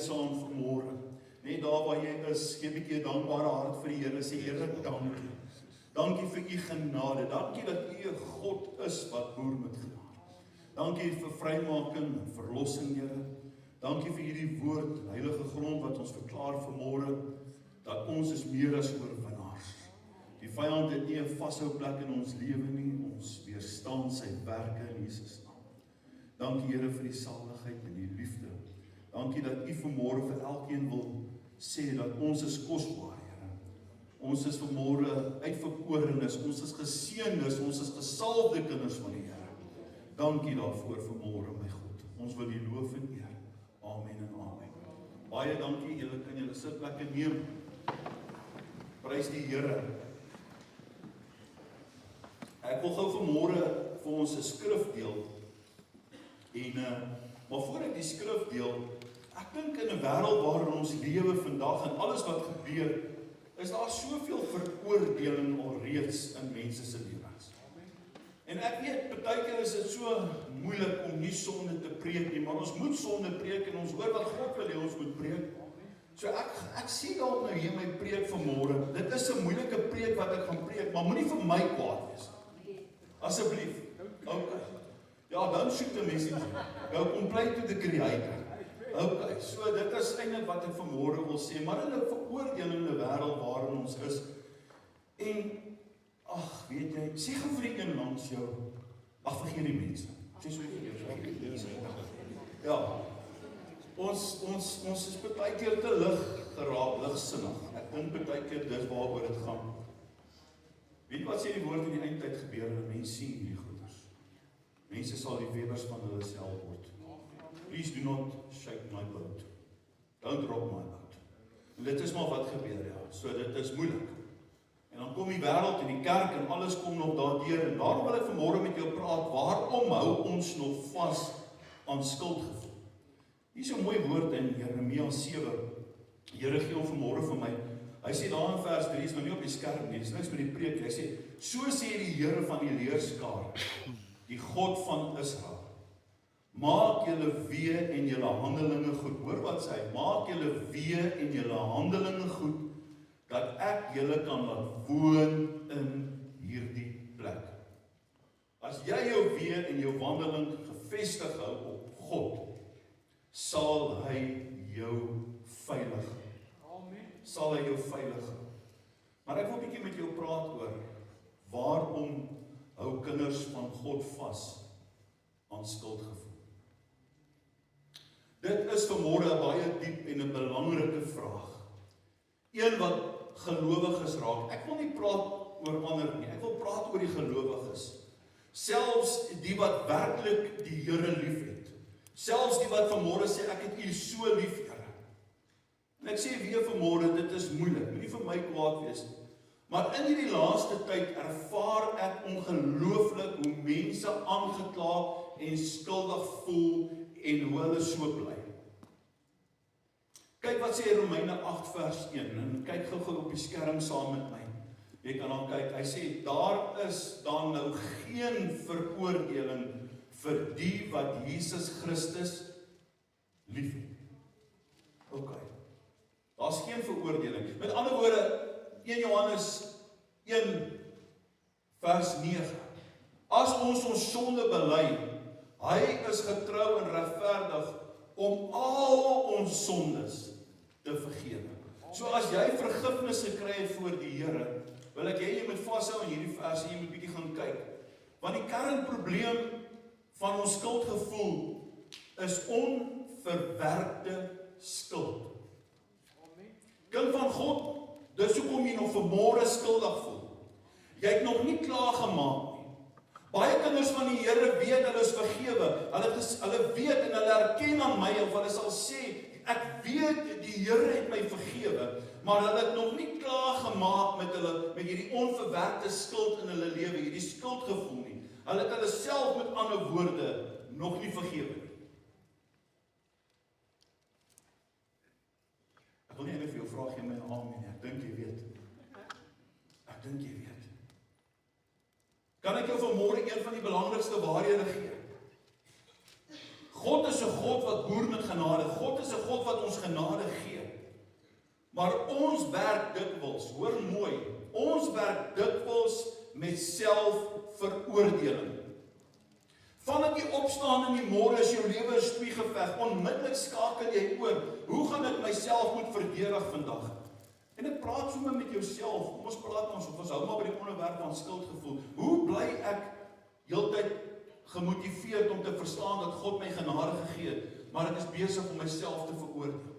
saam vanmôre. Net daar waar jy is, gee 'n bietjie 'n dankbare hart vir die Here, sê Here, dankie. Dankie vir u genade. Dankie dat u 'n God is wat boer met genade. Dankie vir vrymaking en verlossing, Here. Dankie vir hierdie woord, heilige grond wat ons verklaar vanmôre, dat ons is meer as oorwinnaars. Die vyand het nie 'n vashou plek in ons lewe nie, ons weerstaan sy werke in Jesus naam. Dankie Here vir die saligheid en die liefde. Dankie dat u vanmôre vir elkeen wil sê dat ons is kosbaar, Here. Ons is vanmôre uitverkorenes, ons is geseëndes, ons is gesalfde kinders van die Here. Dankie daarvoor vanmôre, my God. Ons wil u loof en eer. Amen en amen. Baie dankie, julle kan julle sitplekke neem. Prys die Here. Ek wil gou vanmôre vir ons 'n skrif deel. Maar voor ek die skrif deel, ek dink in 'n wêreld waarin ons lewe vandag en alles wat gebeur, is daar soveel veroordeling alreeds in mense se lewens. En ek weet, partykeer is dit so moeilik om nie sonde te preek nie, maar ons moet sonde preek en ons hoor wat God wil hê ons moet preek. So ek sê dalk nou hier my preek vanmôre. Dit is 'n moeilike preek wat ek gaan preek, maar moenie vir my kwaad wees. Asseblief. Okay. Ja, dan soek die mense. Nou kom play to the creator. Okay, so dit is eintlik wat ek vanmôre wil sê, maar in 'n veroordelende wêreld waarin ons is. En ag, weet jy, sê gou vir die een langs jou, ag vergeet die mense. Sê so vergeet die mense. Ja. Ons is baie keer te lig geraak, ligsinnig. Ek dink baie keer dis waaroor dit gaan. Weet jy wat sê die woord in die eindtyd gebeur en mense sien hierdie goeders. Mense sal die webers van hulle self word. Please do not shake my boat. Don't rock my boat. En dit is maar wat gebeur, ja. So dit is moeilik. En dan kom die wêreld en die kerk en alles kom nog daardeur. En daarom wil ek vanmôre met jou praat, waarom hou ons nog vas aan skuldgevoel? Hier is 'n mooi woord in Jeremia 7. Die Here gee hom vanmôre vir my. Hy sê daar in vers 3, is nou nie op die skerm nie, dis niks met die preek. Hy sê, so sê die Here van die leerskare, die God van Israel, maak julle wee en julle handelinge goed. Hoor wat sê hy, maak julle wee en julle handelinge goed, dat ek julle kan laat woon in hierdie plek. As jy jou wee en jou wandeling gefestig hou op God, sal hy jou veilig. Amen. Sal hy jou veilig hou. Maar ek wil 'n bietjie met jou praat oor waarom hou kinders van God vas aan skuldgevoel. Dit is vanmôre 'n baie diep en 'n belangrike vraag. Een wat gelowiges raak. Ek wil nie praat oor ander nie. Ek wil praat oor die gelowiges. Selfs die wat werklik die Here liefhet. Selfs die wat vanmôre sê ek het U so lief, Here. En ek sê weer vanmôre, dit is moeilik. Moenie vir my kwaad wees nie. Maar in hierdie laaste tyd ervaar ek ongelooflik hoe mense aangekla en skuldig voel en hoe hulle so bly. Kyk wat sê Romeine 8 vers 1 en kyk gou-gou op die skerm saam met my. Jy kan dan kyk, hy sê daar is dan nou geen veroordeling vir die wat Jesus Christus liefhet. Okay. Daar's geen veroordeling. Met ander woorde 1 Johannes 1 vers 9. As ons sonde bely, hy is getrou en regverdig om al ons sondes te vergewe. So as jy vergifnis gekry het voor die Here, wil ek jy moet vashou in hierdie verse, jy moet bietjie gaan kyk. Want die kernprobleem van ons skuldgevoel is onverwerkte skuld. Kind van God, dis hoekom jy nog vanmôre skuldig voel. Jy het nog nie klaar gemaak nie. Baie kinders van die Here weet hulle is vergewe. Hulle weet en hulle erken aan my of hulle sal sê, ek weet die Here het my vergewe, maar hulle het nog nie klaar gemaak met hierdie onverwerkte skuld in hulle lewe, hierdie skuldgevoel nie. Hulle het hulle self met ander woorde nog nie vergewe nie. Ek wil nie vir jou vra gee my amen nie. Ek dink jy weet. Ek dink jy weet. Kan ek jou vanmôre een van die belangrikste waarhede gee? God is 'n God wat boer met genade. God is 'n God wat ons genade gee. Maar ons werk dikwels, hoor mooi, ons werk dikwels met selfveroordeling. Vandat jy opstaan in die môre is jou lewe 'n spuuggeveg, onmiddellik skakel jy oor, hoe gaan ek myself moet verdedig vandag? En ek praat sommer met jouself, ons hou maar by die onderwerp van skuldgevoel. Hoe bly ek heeltyd gemotiveerd om te verstaan dat God my genade gegee het, maar ek is besig om myself te veroordeel?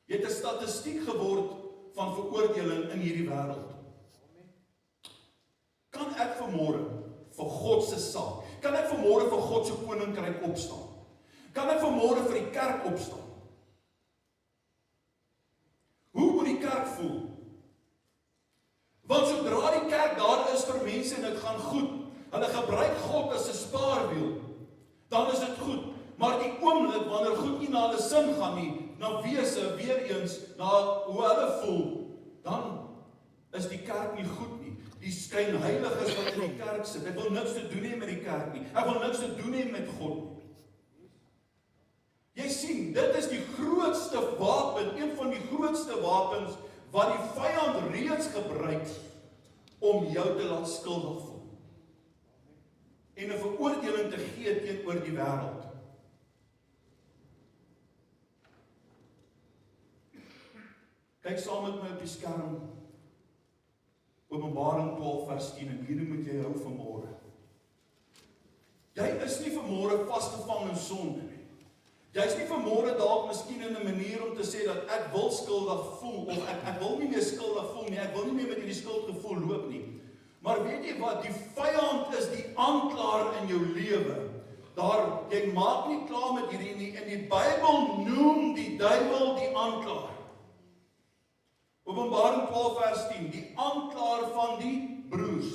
Jy het 'n statistiek geword van veroordeling in hierdie wêreld. Kan ek vanmôre vir God se saak, kan ek vanmôre vir God se koninkryk opstaan? Kan ek vanmôre vir die kerk opstaan? Hoe moet die kerk voel? Want sodra die kerk daar is vir mense en dit gaan goed, hulle gebruik God as 'n spaarwiel, dan is dit goed. Maar die oomblik wanneer goed nie na hulle sin gaan nie, na wese weer eens, na hoe hulle voel, dan is die kerk nie goed nie. Die skynheiliges wat in die kerk sit, ek wil niks te doen hê met die kerk nie. Ek wil niks te doen hê met God nie. Jy sien, dit is die grootste wapen, een van die grootste wapens wat die vyand reeds gebruik om jou te laat skuldig voel. En 'n veroordeling te gee teenoor die wêreld. Kyk saam met my op die skerm. Openbaring 12 vers 10 en hierdie moet jy hou vanmôre. Jy is nie vanmôre vasgevang in sonde nie. Jy is nie vanmôre dalk miskien in 'n manier om te sê dat ek wil skuldig voel of ek wil nie meer skuldig voel nie, ek wil nie meer met hierdie skuldgevoel loop nie. Maar weet jy wat, die vyand is die aanklaer in jou lewe. Jy maak nie klaar met hierdie nie, en die Bybel noem die duiwel die aanklaer. Openbaring 12 vers 10, die aanklaer van die broers.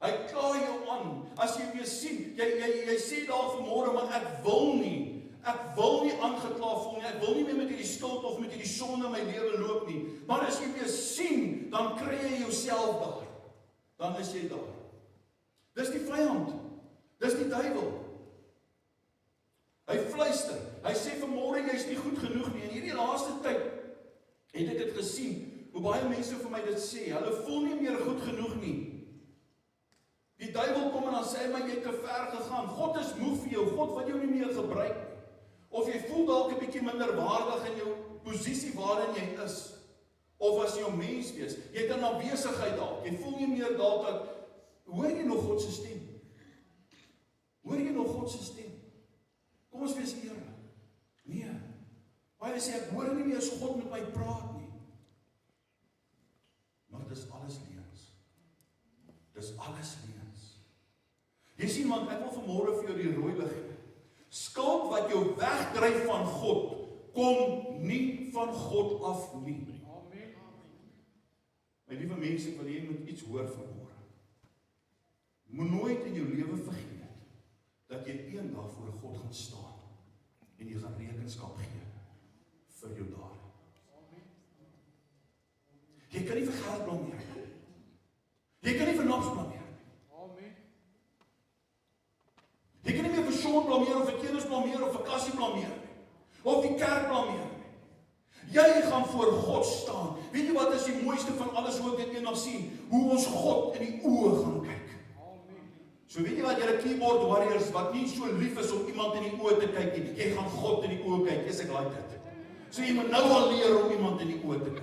Hy kla jou aan, as jy weer sien, jy sê daar vanmôre, maar ek wil nie aangekla voel nie, ek wil nie meer met hierdie skuld of met hierdie sonde in my lewe loop nie, maar as jy weer sien, dan kry jy jouself daar, dan is jy daar. Dis die vyand, dis die duiwel. Hy fluister, hy sê vanmôre jy is nie goed genoeg nie, en hierdie laaste tyd, het ek dit gesien, hoe baie mense vir my dit sê, hulle voel nie meer goed genoeg nie. Die duiwel kom en dan sê hy, maar jy het te ver gegaan, God is moe vir jou, God wil jou nie meer gebruik nie. Of jy voel dalk 'n bietjie minder waardig in jou posisie waarin jy is, of as jy 'n mens wees, jy het 'n afwesigheid dalk, jy voel nie meer dalk dat, hoor jy nog God se stem? Hoor jy nog God se stem? Kom ons wees eerlik. Nee. Baie sê ek hoor nie meer so God met my praat nie. Maar dis alles leuns. Dis alles leuns. Jy sien, want ek wil vanmôre vir jou die rooi lig gee. Skuld wat jou wegdryf van God, kom nie van God af nie. Amen. My liewe mense, ek wil jy moet iets hoor vanmôre. Moet nooit in jou lewe vergeet dat jy eendag voor 'n God gaan staan en jy gaan rekenskap gee vir jou dade. Jy kan nie vir geld blameer nie. Jy kan nie vir niks blameer nie. Amen. Jy kan nie meer vir Sean blameer of vir kinders blameer of vir Cassie blameer nie. Of die kerk blameer nie. Jy gaan voor God staan. Weet jy wat is die mooiste van alles hoe ek dit eendag sien? Hoe ons God in die oë gaan kyk. So weet jy wat, julle keyboard warriors wat nie so lief is om iemand in die oë te kyk nie. Jy gaan God in die oë kyk. Is ek like dit? So jy moet nou al leer om iemand in die oë te kyk.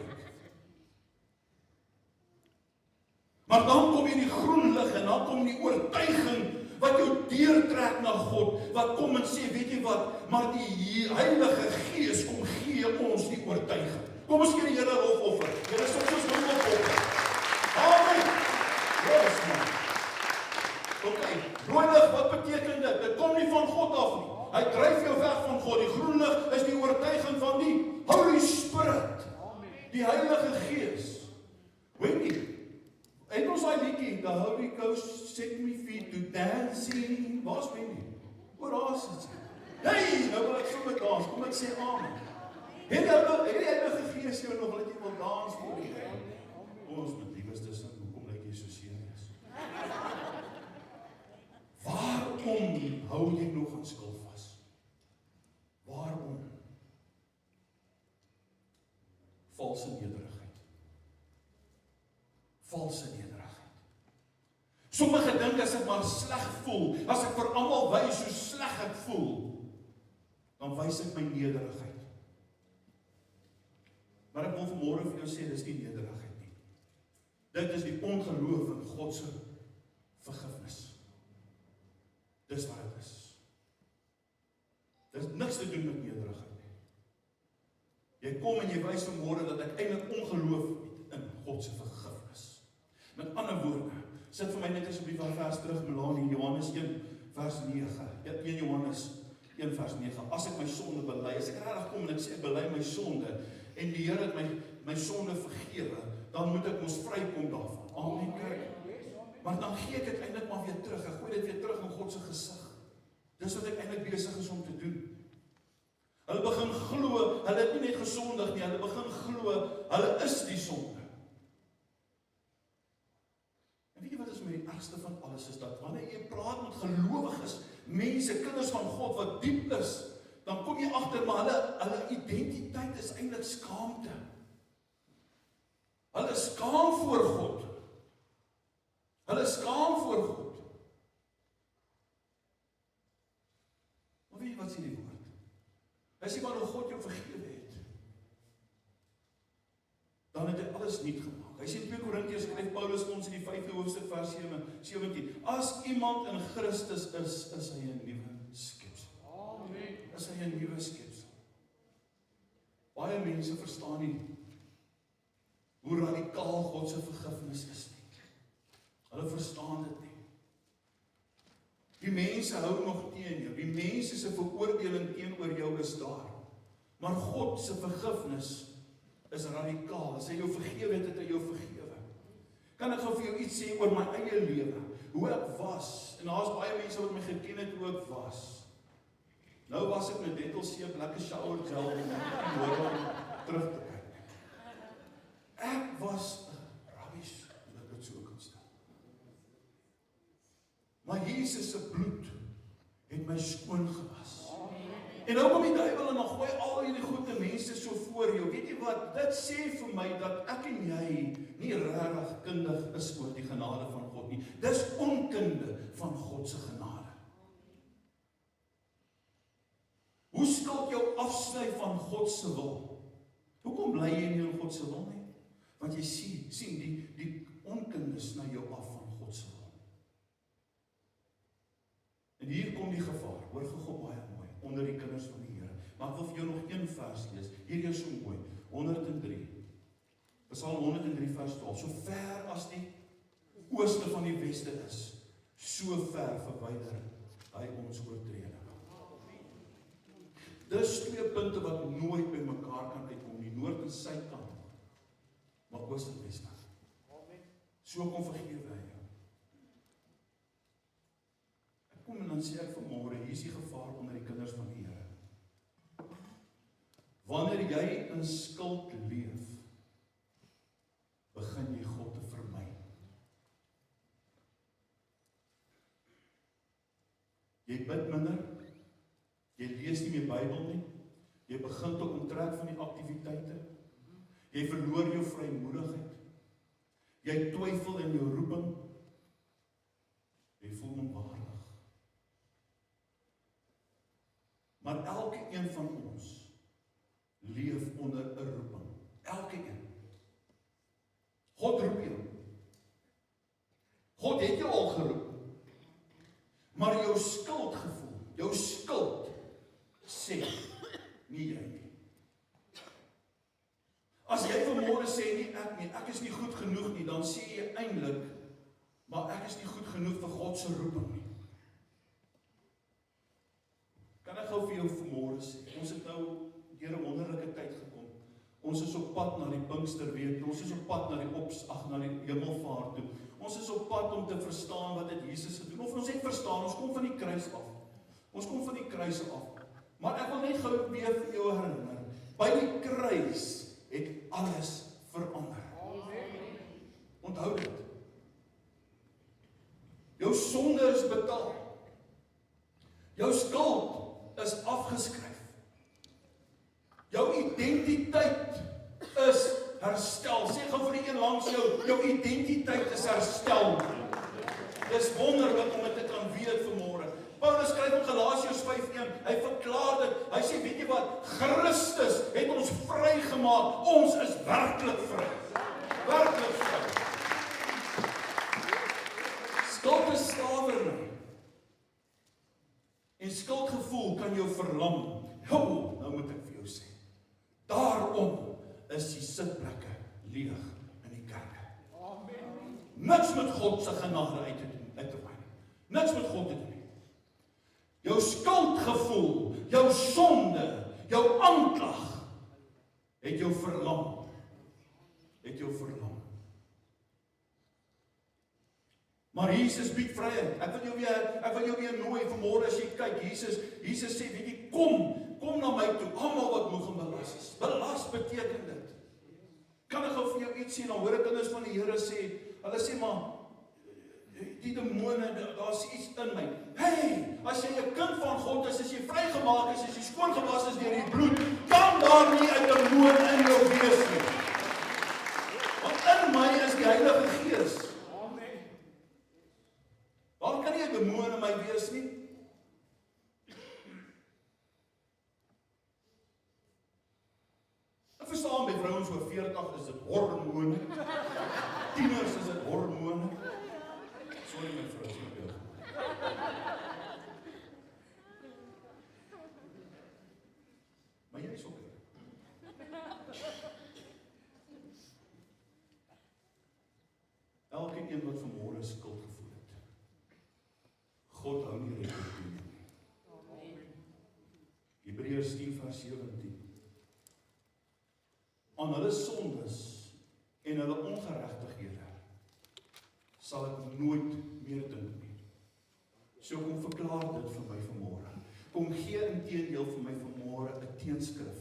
Maar dan kom jy in die groen lig en dan kom die oortuiging wat jou deurtrek na God, wat kom en sê, weet jy wat, maar die Heilige Gees kom gee ons die oortuiging. Kom ons gee die Here lofoffer. Here is ons lofoffer. Amen. Yes, man. Okay, rooi lig, wat beteken dit? Dit kom nie van God af nie. Hy dryf jou weg van God. Die groen lig is die oortuiging van die Holy Spirit. Die Heilige Gees. Weet nie, het ons daai liedjie, the Holy Ghost set me feet to dancing. Waar's my nie? Waar is dit? Hey, nou wil ek sommer dans. Kom ek sê amen. Het die Heilige Gees jou nog dat jy wil dans voor die Here? Ons met liefdes hoekom lyk jy so serieus? Waarom hou jy nog aan skuld vas? Waarom? Valse nederigheid. Valse nederigheid. Sommige dink as ek maar sleg voel, as ek vir almal wys hoe sleg ek voel, dan wys ek my nederigheid. Maar ek wil vanmôre vir jou sê, dis nie nederigheid nie. Dit is die ongeloof in God se vergifnis. Dis wat dit is. Dit is niks te doen met nederigheid nie. Jy kom en jy wys vanmôre dat ek eintlik ongeloof het in God se vergifnis. Met ander woorde, sit vir my net asseblief van vers terug, Melanie, Johannes 1 vers 9. 1 Johannes 1 vers 9. As ek my sonde bely, as ek regtig kom en ek sê ek bely my sonde en die Here het my sonde vergewe, dan moet ek mos vrykom daarvan. Amen, kerk. Maar dan gee ek dit eintlik maar weer terug. Ek gooi dit weer terug in God se gesig. Dis wat ek eintlik besig is om te doen. Hulle begin glo, hulle het nie net gesondig nie, hulle begin glo, hulle is die sonde. En weet jy wat is my die ergste van alles is dat wanneer jy praat met gelowiges, mense, kinders van God wat diep is, dan kom jy agter maar hulle identiteit is eintlik skaamte. Hulle is skaam voor God. Hulle is skaam voor God. Maar weet jy wat sê die woord? Hy sê maar hoe God jou vergewe het, dan het hy alles nuut gemaak. Hy sê in 2 Korintiërs skryf Paulus ons in die 5de hoofstuk vers 17, as iemand in Christus is hy 'n nuwe skepsel. Amen. Is hy 'n nuwe skepsel. Baie mense verstaan nie hoe radikaal God se vergifnis is nie. Hulle verstaan dit nie. Die mense hou nog teen jou. Die mense se veroordeling teenoor jou is daar. Maar God se vergifnis is radikaal. As hy jou vergewe het, het hy jou vergewe. Kan ek gou vir jou iets sê oor my eie lewe? Hoe ek was. En daar's baie mense wat my geken het hoe ek was. Nou was ek met dentalseep, lekker shower gel en hoor om terug te kyk. Ek was rubbish, dat ek dit so kan stel. Maar Jesus se bloed het my skoon gewas. En nou kom die duiwel en dan gooi al hierdie goeie mense so voor jou. Weet jy wat? Dit sê vir my dat ek en jy nie regtig kundig is oor die genade van God nie. Dis onkunde van God se genade. Hoe skuld jou afsny van God se wil? Hoekom bly jy nie in God se wil nie? Want jy sien die onkunde sny jou af van God se wil. En hier kom die gevaar, hoor gou baie mooi, onder die kinders van die Here. Maar ek wil vir jou nog een vers lees, hier is so mooi, 103. Psalm 103 vers 12, so ver as die ooste van die weste is, so ver verwyder hy ons oortreding. Dis 2 punte wat nooit by mekaar kan uitkom, die noord en suidkant, maar ooste en weste. So kom vergewe hy jou. Kom en dan sê ek vanmôre, hier is die gevaar onder die kinders van die Here. Wanneer jy in skuld leef, begin jy God te vermy. Jy bid minder, jy lees nie meer Bybel nie, jy begin te onttrek van die aktiwiteite, jy verloor jou vrymoedigheid, jy twyfel in jou roeping, jy voel onwaardig. Maar elke een van ons leef onder 'n roeping. Elke een. God roep jou. God het jou al geroep. Maar jou skuldgevoel, jou skuld sê nie jy nie. As jy vanmôre sê nie, ek is nie goed genoeg nie, dan sê jy eintlik, maar ek is nie goed genoeg vir God se roeping nie. Kan ek gou vir jou vanmôre sê, ons het nou deur 'n wonderlike tyd gekom. Ons is op pad na die Pinksterweek, ons is op pad na die hemelvaart toe. Ons is op pad om te verstaan wat het Jesus gedoen. Of ons het verstaan, ons kom van die kruis af. Ons kom van die kruis af. Maar ek wil net gou weer vir jou herinner, by die kruis het alles verander. Onthou dit. Jou sonde is betaal. identiteit is herstel. Sê gou vir die een langs jou identiteit is herstel. Dis wonderlik om dit te kan weet vanmôre. Paulus skryf in Galasiërs 5:1, hy verklaar dit, hy sê, weet jy wat, Christus het ons vrygemaak, ons is werklik vry. Werklik vry. Skuld is slawerny. En skuldgevoel kan jou verlam. Nou moet ek vir jou sê, daarom is die sitplekke leeg in die kerke. Niks met God se genade uit te wyn. Niks met God te doen. Jou skuldgevoel, jou sonde, jou aanklag, het jou verlam. Maar Jesus bied vryheid. Ek wil jou weer nooi vanmôre as jy kyk, Jesus sê, weet jy, kom na my toe, almal wat moeg en belas is. Belas beteken dit. Kan ek gou vir jou iets sê, dan hoor ek kinders van die Here sê, hulle sê maar, die demone, daar's iets in my. Hey, as jy 'n kind van God is, as jy vrygemaak is, as jy skoongewas is deur die bloed, kan daar nie 'n demoon in jou wees nie. Want in my is die Heilige Gees. Amen. Waar kan nie 'n demoon in my wees nie? Ek verstaan by vrouens oor 40 is dit hormone. Tieners is dit hormone. Sorry my vrou, is my beeld. Maar jy is ook. Elke een wat vanmôre skuldgevoel het. God hou nie rekening nie. Hebreërs 10:17. Aan hulle sondes en hulle ongeregtighede sal ek nooit meer dink nie. So kom verklaar dit vir my vanmôre. Kom gee inteendeel vir my vanmôre 'n teenskrif.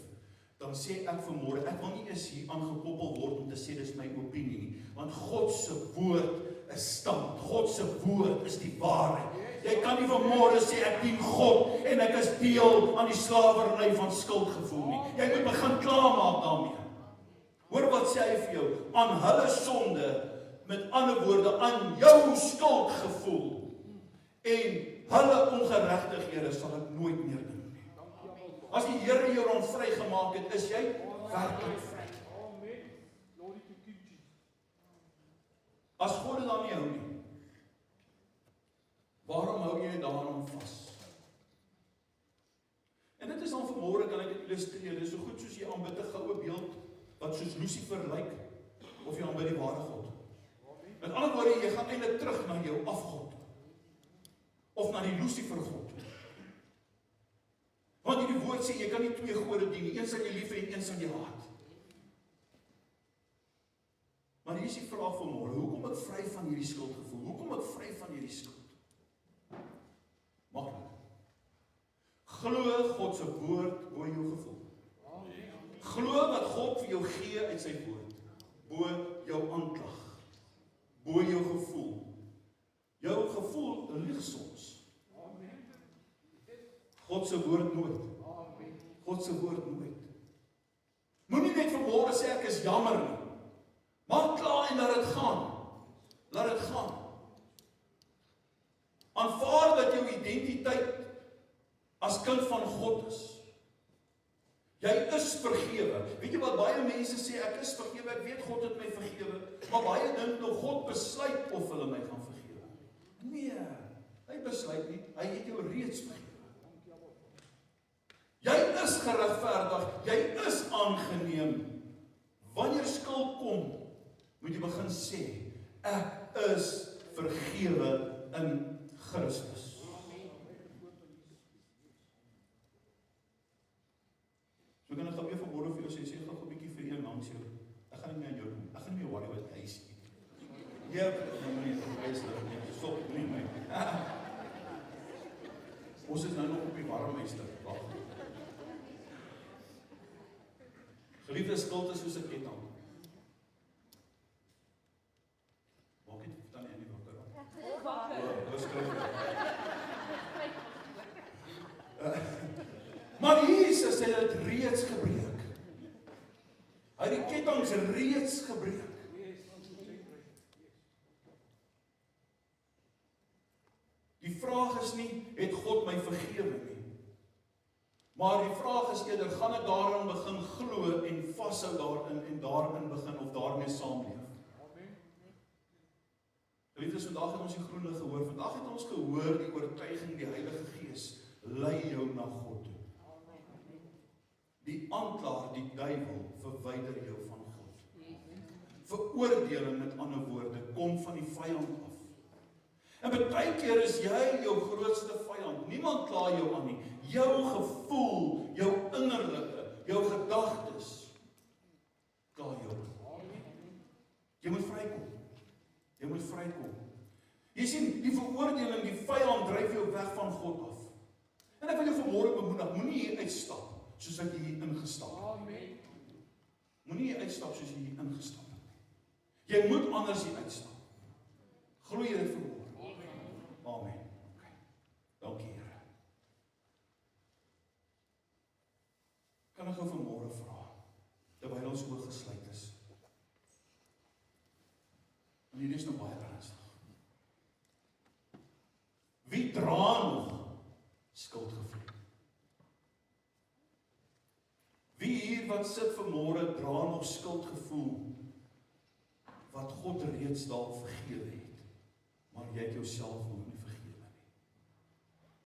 Dan sê ek vanmôre, ek wil nie eens hier aangekoppel word om te sê dis my opinie nie, want God se woord is stand. God se woord is die waarheid. Jy kan nie vanmôre sê ek dien God en ek is deel aan die slawerny van skuldgevoel nie. Jy moet begin klaarmaak daarmee. Hoor wat sê hy vir jou? Aan hulle sonde, met ander woorde, aan jou skuldgevoel en hulle ongeregtighede sal ek nooit meer doen nie. As die Here jou dan vrygemaak het, is jy werklik vry. As God dit dan nie hou nie, waarom hou jy daaraan vas? En dit is dan vanmôre kan ek dit illustreer. Dit is so goed soos jy aanbid 'n goue beeld wat soos Lucifer lyk, of jy aanbid die ware God. Met ander woorde, jy gaan eintlik terug na jou afgod. Of na die Lucifer God. Want hierdie woord sê, jy kan nie twee gode dien nie. Een sal jy lief hê en een sal jy haat. Maar hier is die vraag vanmôre, hoe kom ek vry van hierdie skuldgevoel? Hoe kom ek vry van hierdie skuld? Maklik. Glo God se woord bo jou gevoel. Glo wat God vir jou gee uit sy woord, bo jou aanklag, bo jou gevoel. Jou gevoel lieg soms. God se woord nooit. God se woord nooit. Moenie net vanmôre sê ek is jammer nie. Maak klaar en laat dit gaan. Laat dit gaan. Aanvaar dat jou identiteit as kind van God is. Jy is vergewe. Weet jy wat baie mense sê, ek is vergewe, ek weet God het my vergewe, maar baie dink nou God besluit of hulle my gaan vergewe. Nee, hy besluit nie, hy het jou reeds vergewe. Jy is geregverdig, jy is aangeneem. Wanneer skuld kom, moet jy begin sê, ek is vergewe in Christus. So kan ek gou weer vanmôre vir jou sê, sê gou 'n bietjie vir een langs jou. Ek gaan nie meer aan jou doen. Ek gaan nie meer worry wat hy sê. Ja, nee, hy is nog nie. Stop, nie my. Ons is nou nog op die warm meester. Wag. Geliefde, skuld is soos 'n ketting. Maak dit dan nie wakker raak. Dis skryf. Maar Jesus het dit reeds gebreek. Hy het die kettinge reeds gebreek. Die vraag is nie, het God my vergewe nie? Maar die vraag is eerder, gaan ek daarin begin glo en vashou daarin en daarin begin of daarmee saamleef? Weet ons, vandag het ons die groen lig gehoor, vandag het ons gehoor die oortuiging, die Heilige Gees lei jou na God toe. Die aanklaer, die duiwel, verwyder jou van God. Veroordeling, met ander woorde, kom van die vyand af. En baie keer is jy jou grootste vyand. Niemand kla jou aan nie. Jou gevoel, jou innerlike, jou gedagtes kla jou. Jy moet vrykom. Jy moet vrykom. Jy sien, die veroordeling, die vyand dryf jou weg van God af. En ek wil jou vanmôre bemoedig, moenie hier uitstap soos ek hier ingestap het. Moenie hier uitstap soos jy hier ingestap het. Jy moet anders hier uitstap. Glo jy dit vanmôre? Amen. Okay. Dankie, Here. Kan ek gou vanmôre vra, terwyl ons oë gesluit is? En hierdie is nou baie ernstig. Wie dra nog skuldgevoel? Wie hier wat sit vanmôre dra nog skuldgevoel wat God reeds dalk vergewe het, maar jy het jouself nog